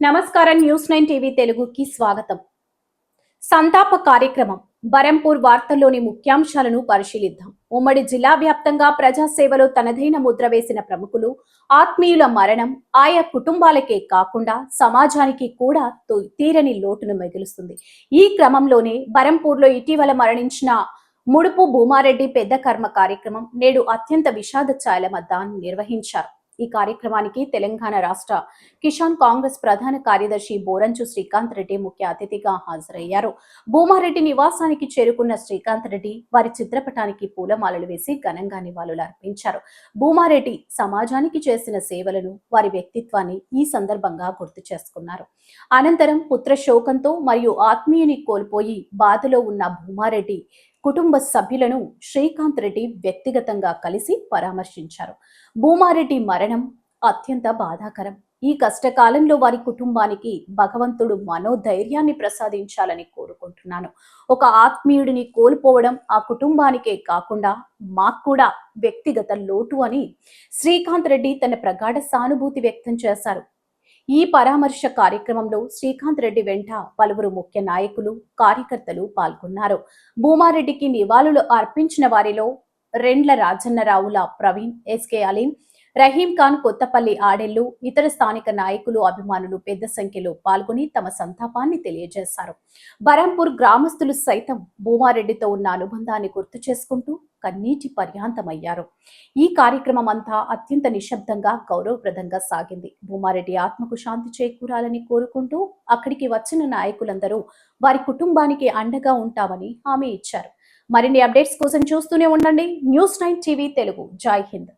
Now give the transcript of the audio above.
నమస్కారం news 9 TV తెలుగుకి స్వాగతం. సంతాప కార్యక్రమం బరంపూర్ వార్తల్లోని ముఖ్యాంశాలను పరిశీలిద్దాం. ఉమ్మడి జిల్లా వ్యాప్తంగా ప్రజాసేవలో తనదైన ముద్ర వేసిన ప్రముఖులు, ఆత్మీయుల మరణం ఆయా కుటుంబాలకే కాకుండా సమాజానికి కూడా తీరని లోటును మిగులుస్తుంది. ఈ క్రమంలోనే బరంపూర్లో ఇటీవల మరణించిన ముడుపు భూమారెడ్డి పెద్ద కర్మ కార్యక్రమం నేడు అత్యంత విషాద ఛాయల మధ్య నిర్వహించారు. ఈ కార్యక్రమానికి తెలంగాణ రాష్ట్ర కిసాన్ కాంగ్రెస్ ప్రధాన కార్యదర్శి బోరంచు శ్రీకాంత్ రెడ్డి ముఖ్య అతిథిగా హాజరయ్యారు. భూమారెడ్డి నివాసానికి చేరుకున్న శ్రీకాంత్ రెడ్డి వారి చిత్రపటానికి పూలమాలలు వేసి ఘనంగా నివాళులు అర్పించారు. భూమారెడ్డి సమాజానికి చేసిన సేవలను, వారి వ్యక్తిత్వాన్ని ఈ సందర్భంగా గుర్తు చేసుకున్నారు. అనంతరం పుత్ర శోకంతో మరియు ఆత్మీయుని కోల్పోయి బాధలో ఉన్న భూమారెడ్డి కుటుంబ సభ్యులను శ్రీకాంత్ రెడ్డి వ్యక్తిగతంగా కలిసి పరామర్శించారు. భూమారెడ్డి మరణం అత్యంత బాధాకరం. ఈ కష్టకాలంలో వారి కుటుంబానికి భగవంతుడు మనోధైర్యాన్ని ప్రసాదించాలని కోరుకుంటున్నాను. ఒక ఆత్మీయుడిని కోల్పోవడం ఆ కుటుంబానికే కాకుండా మాకు కూడా వ్యక్తిగత లోటు అని శ్రీకాంత్ రెడ్డి తన ప్రగాఢ సానుభూతి వ్యక్తం చేశారు. ఈ పరామర్శ కార్యక్రమంలో శ్రీకాంత్ రెడ్డి వెంట పలువురు ముఖ్య నాయకులు, కార్యకర్తలు పాల్గొన్నారు. భూమారెడ్డికి నివాళులు అర్పించిన వారిలో రెండ్ల రాజన్నరావుల ప్రవీణ్, ఎస్కే అలీం, రహీం ఖాన్, కొత్తపల్లి ఆడెల్లు, ఇతర స్థానిక నాయకులు, అభిమానులు పెద్ద సంఖ్యలో పాల్గొని తమ సంతాపాన్ని తెలియజేశారు. బరంపూర్ గ్రామస్తులు సైతం భూమారెడ్డితో ఉన్న అనుబంధాన్ని గుర్తు చేసుకుంటూ కన్నీటి పర్యాంతమయ్యారు. ఈ కార్యక్రమం అంతా అత్యంత నిశ్శబ్దంగా, గౌరవప్రదంగా సాగింది. భూమారెడ్డి ఆత్మకు శాంతి చేకూరాలని కోరుకుంటూ అక్కడికి వచ్చిన నాయకులందరూ వారి కుటుంబానికి అండగా ఉంటామని హామీ ఇచ్చారు. మరిన్ని అప్డేట్స్ కోసం చూస్తూనే ఉండండి న్యూస్ 9 టీవీ తెలుగు. జై హింద్.